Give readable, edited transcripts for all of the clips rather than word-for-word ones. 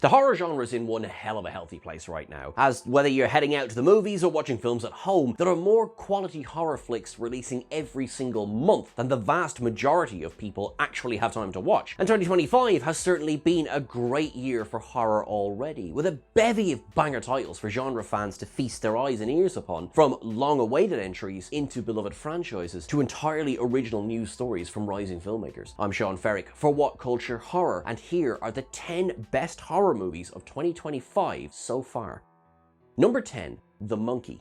The horror genre is in one hell of a healthy place right now, as whether you're heading out to the movies or watching films at home, there are more quality horror flicks releasing every single month than the vast majority of people actually have time to watch. And 2025 has certainly been a great year for horror already, with a bevy of banger titles for genre fans to feast their eyes and ears upon, from long-awaited entries into beloved franchises to entirely original news stories from rising filmmakers. I'm Sean Ferrick for What Culture Horror, and here are the 10 best horror movies of 2025 so far. Number 10, The Monkey.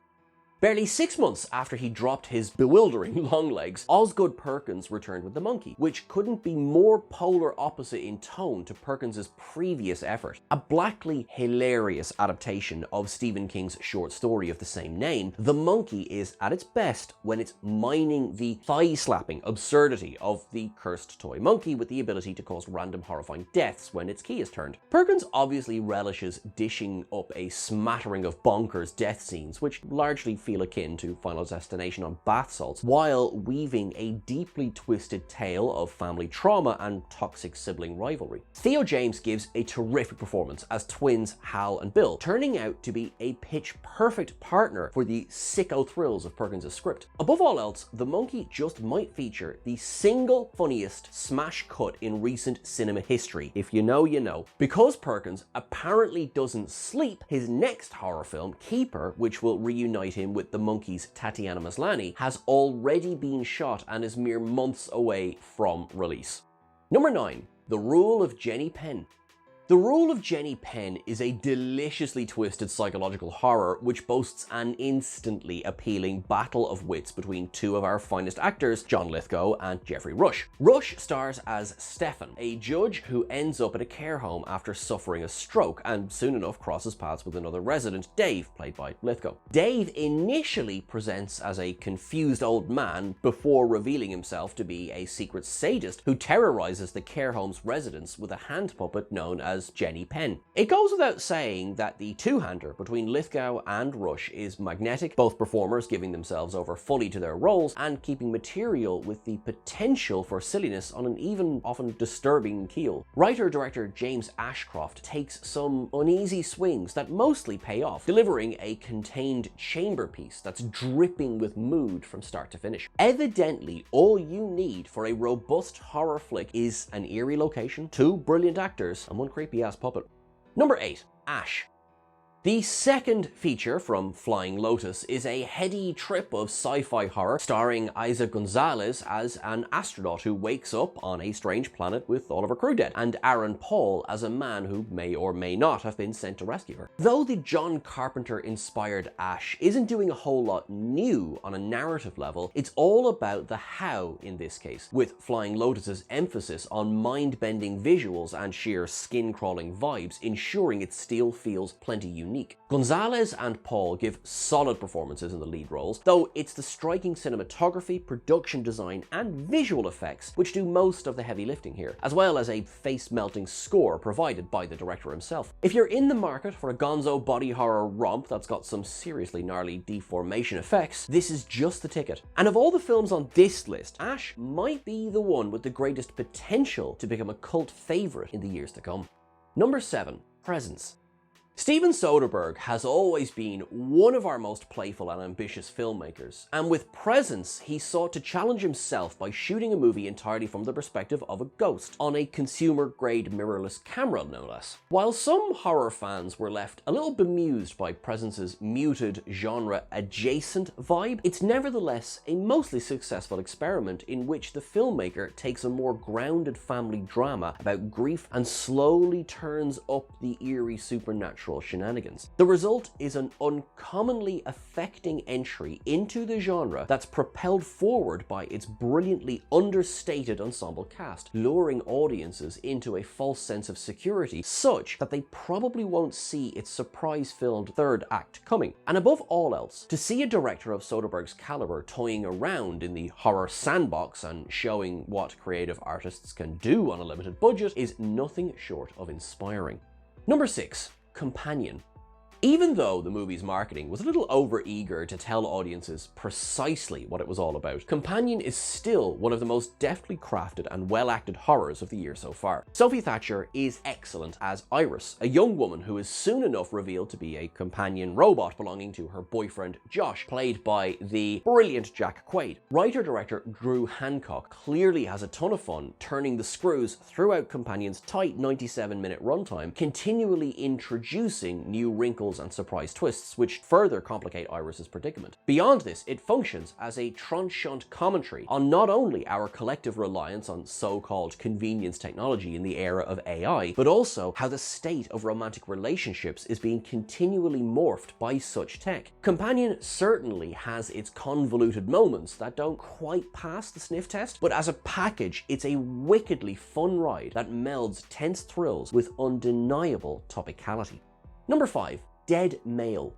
Barely 6 months after he dropped his bewildering long legs, Osgood Perkins returned with The Monkey, which couldn't be more polar opposite in tone to Perkins's previous effort. A blackly hilarious adaptation of Stephen King's short story of the same name, The Monkey is at its best when it's mining the thigh-slapping absurdity of the cursed toy monkey with the ability to cause random horrifying deaths when its key is turned. Perkins obviously relishes dishing up a smattering of bonkers death scenes, which largely feel akin to Final Destination on bath salts, while weaving a deeply twisted tale of family trauma and toxic sibling rivalry. Theo James gives a terrific performance as twins Hal and Bill, turning out to be a pitch-perfect partner for the sicko thrills of Perkins' script. Above all else, The Monkey just might feature the single funniest smash cut in recent cinema history. If you know, you know. Because Perkins apparently doesn't sleep, his next horror film, Keeper, which will reunite him with The Monkey's Tatiana Maslany, has already been shot and is mere months away from release. Number 9, The Rule of Jenny Penn. The Rule of Jenny Penn is a deliciously twisted psychological horror which boasts an instantly appealing battle of wits between two of our finest actors, John Lithgow and Geoffrey Rush. Rush stars as Stefan, a judge who ends up at a care home after suffering a stroke and soon enough crosses paths with another resident, Dave, played by Lithgow. Dave initially presents as a confused old man before revealing himself to be a secret sadist who terrorizes the care home's residents with a hand puppet known as Jenny Penn. It goes without saying that the two-hander between Lithgow and Rush is magnetic, both performers giving themselves over fully to their roles and keeping material with the potential for silliness on an even often disturbing keel. Writer-director James Ashcroft takes some uneasy swings that mostly pay off, delivering a contained chamber piece that's dripping with mood from start to finish. Evidently, all you need for a robust horror flick is an eerie location, two brilliant actors, and one creepy ass puppet. Number 8, Ash. The second feature from Flying Lotus is a heady trip of sci-fi horror starring Isa Gonzalez as an astronaut who wakes up on a strange planet with all of her crew dead, and Aaron Paul as a man who may or may not have been sent to rescue her. Though the John Carpenter-inspired Ash isn't doing a whole lot new on a narrative level, it's all about the how in this case, with Flying Lotus's emphasis on mind-bending visuals and sheer skin-crawling vibes, ensuring it still feels plenty unique. Gonzalez and Paul give solid performances in the lead roles, though it's the striking cinematography, production design, and visual effects which do most of the heavy lifting here, as well as a face-melting score provided by the director himself. If you're in the market for a gonzo body horror romp that's got some seriously gnarly deformation effects, this is just the ticket. And of all the films on this list, Ash might be the one with the greatest potential to become a cult favorite in the years to come. Number 7, Presence. Steven Soderbergh has always been one of our most playful and ambitious filmmakers, and with Presence, he sought to challenge himself by shooting a movie entirely from the perspective of a ghost, on a consumer-grade mirrorless camera no less. While some horror fans were left a little bemused by Presence's muted, genre-adjacent vibe, it's nevertheless a mostly successful experiment in which the filmmaker takes a more grounded family drama about grief and slowly turns up the eerie supernatural shenanigans. The result is an uncommonly affecting entry into the genre that's propelled forward by its brilliantly understated ensemble cast, luring audiences into a false sense of security such that they probably won't see its surprise-filled third act coming. And above all else, to see a director of Soderbergh's caliber toying around in the horror sandbox and showing what creative artists can do on a limited budget is nothing short of inspiring. Number 6, Companion. Even though the movie's marketing was a little overeager to tell audiences precisely what it was all about, Companion is still one of the most deftly crafted and well-acted horrors of the year so far. Sophie Thatcher is excellent as Iris, a young woman who is soon enough revealed to be a companion robot belonging to her boyfriend Josh, played by the brilliant Jack Quaid. Writer-director Drew Hancock clearly has a ton of fun turning the screws throughout Companion's tight 97-minute runtime, continually introducing new wrinkles and surprise twists which further complicate Iris's predicament. Beyond this, it functions as a trenchant commentary on not only our collective reliance on so-called convenience technology in the era of AI, but also how the state of romantic relationships is being continually morphed by such tech. Companion certainly has its convoluted moments that don't quite pass the sniff test, but as a package, it's a wickedly fun ride that melds tense thrills with undeniable topicality. Number 5. Dead Male.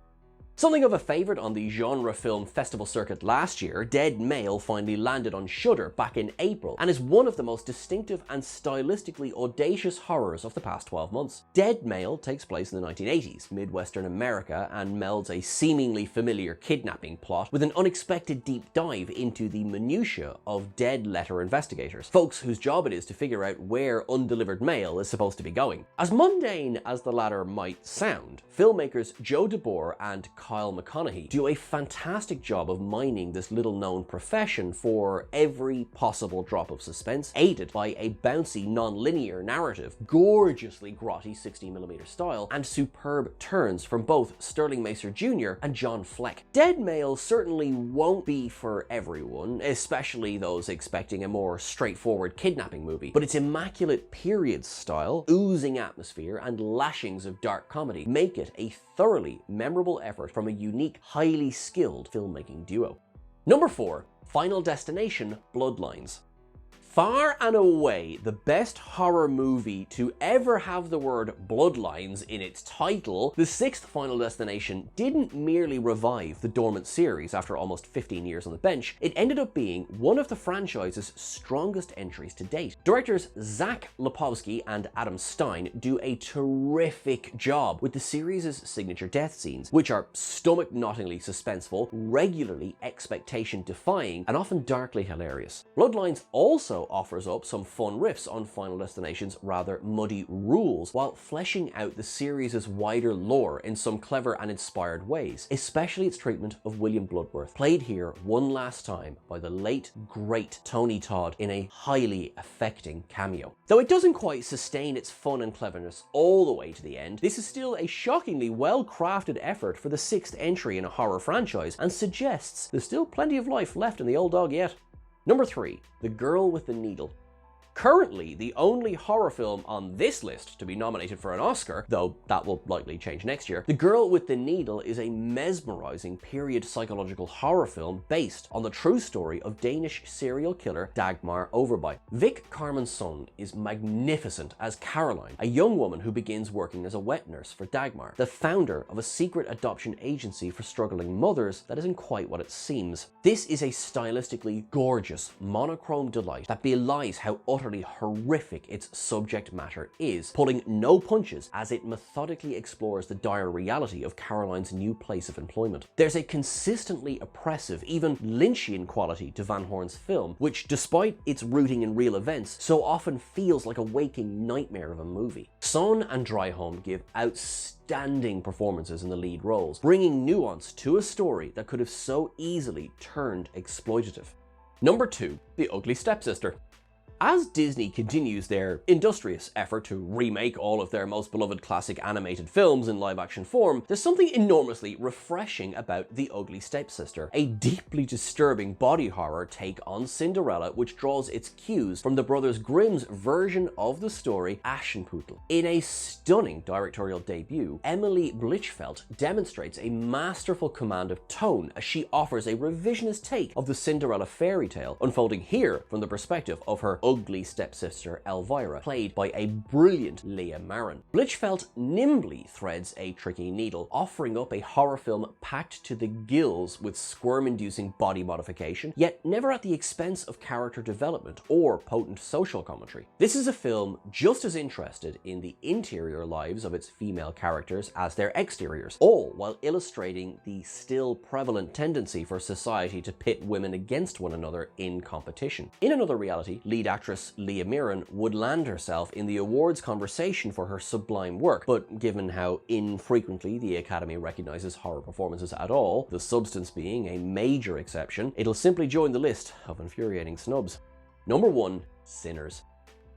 Something of a favourite on the genre film festival circuit last year, Dead Male finally landed on Shudder back in April and is one of the most distinctive and stylistically audacious horrors of the past 12 months. Dead Male takes place in the 1980s, Midwestern America, and melds a seemingly familiar kidnapping plot with an unexpected deep dive into the minutiae of dead letter investigators, folks whose job it is to figure out where undelivered mail is supposed to be going. As mundane as the latter might sound, filmmakers Joe DeBoer and Kyle McConaughey do a fantastic job of mining this little-known profession for every possible drop of suspense, aided by a bouncy, non-linear narrative, gorgeously grotty 16mm style, and superb turns from both Sterling Macer Jr. and John Fleck. Dead Male certainly won't be for everyone, especially those expecting a more straightforward kidnapping movie, but its immaculate period style, oozing atmosphere, and lashings of dark comedy make it a thoroughly memorable effort from a unique, highly skilled filmmaking duo. Number 4. Final Destination: Bloodlines. Far and away the best horror movie to ever have the word Bloodlines in its title, the sixth Final Destination didn't merely revive the dormant series after almost 15 years on the bench, it ended up being one of the franchise's strongest entries to date. Directors Zach Lipovsky and Adam Stein do a terrific job with the series' signature death scenes, which are stomach-knottingly suspenseful, regularly expectation-defying, and often darkly hilarious. Bloodlines also offers up some fun riffs on Final Destination's rather muddy rules, while fleshing out the series' wider lore in some clever and inspired ways, especially its treatment of William Bloodworth, played here one last time by the late, great Tony Todd in a highly affecting cameo. Though it doesn't quite sustain its fun and cleverness all the way to the end, this is still a shockingly well-crafted effort for the sixth entry in a horror franchise, and suggests there's still plenty of life left in the old dog yet. Number 3. The Girl with the Needle. Currently the only horror film on this list to be nominated for an Oscar, though that will likely change next year, The Girl with the Needle is a mesmerizing period psychological horror film based on the true story of Danish serial killer Dagmar Overby. Vic Carmenson is magnificent as Caroline, a young woman who begins working as a wet nurse for Dagmar, the founder of a secret adoption agency for struggling mothers that isn't quite what it seems. This is a stylistically gorgeous, monochrome delight that belies how utterly horrific its subject matter is, pulling no punches as it methodically explores the dire reality of Caroline's new place of employment. There's a consistently oppressive, even Lynchian quality to Van Horn's film, which, despite its rooting in real events, so often feels like a waking nightmare of a movie. Son and Dryholm give outstanding performances in the lead roles, bringing nuance to a story that could have so easily turned exploitative. Number 2. The Ugly Stepsister. As Disney continues their industrious effort to remake all of their most beloved classic animated films in live-action form, there's something enormously refreshing about The Ugly Stepsister, a deeply disturbing body horror take on Cinderella which draws its cues from the Brothers Grimm's version of the story Aschenputtel. In a stunning directorial debut, Emily Blichfeld demonstrates a masterful command of tone as she offers a revisionist take of the Cinderella fairy tale, unfolding here from the perspective of her ugly stepsister Elvira, played by a brilliant Leah Marin. Blitchfeld nimbly threads a tricky needle, offering up a horror film packed to the gills with squirm-inducing body modification, yet never at the expense of character development or potent social commentary. This is a film just as interested in the interior lives of its female characters as their exteriors, all while illustrating the still prevalent tendency for society to pit women against one another in competition. In another reality, lead actress Leah Marin would land herself in the awards conversation for her sublime work, but given how infrequently the Academy recognizes horror performances at all, The Substance being a major exception, it'll simply join the list of infuriating snubs. Number 1. Sinners.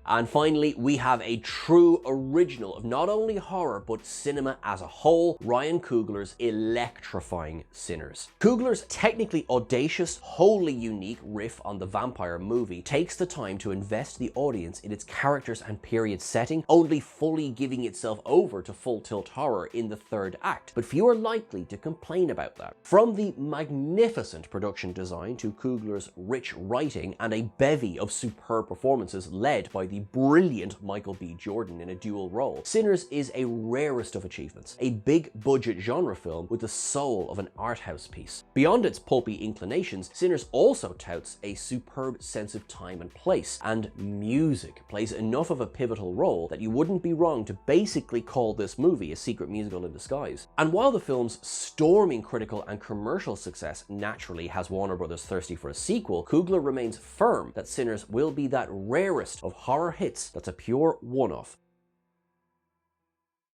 And finally, we have a true original of not only horror, but cinema as a whole, Ryan Coogler's electrifying Sinners. Coogler's technically audacious, wholly unique riff on the vampire movie takes the time to invest the audience in its characters and period setting, only fully giving itself over to full-tilt horror in the third act, but few are likely to complain about that. From the magnificent production design to Coogler's rich writing and a bevy of superb performances led by the brilliant Michael B. Jordan in a dual role, Sinners is a rarest of achievements, a big-budget genre film with the soul of an art house piece. Beyond its pulpy inclinations, Sinners also touts a superb sense of time and place, and music plays enough of a pivotal role that you wouldn't be wrong to basically call this movie a secret musical in disguise. And while the film's storming critical and commercial success naturally has Warner Brothers thirsty for a sequel, Coogler remains firm that Sinners will be that rarest of horror hits that's a pure one-off.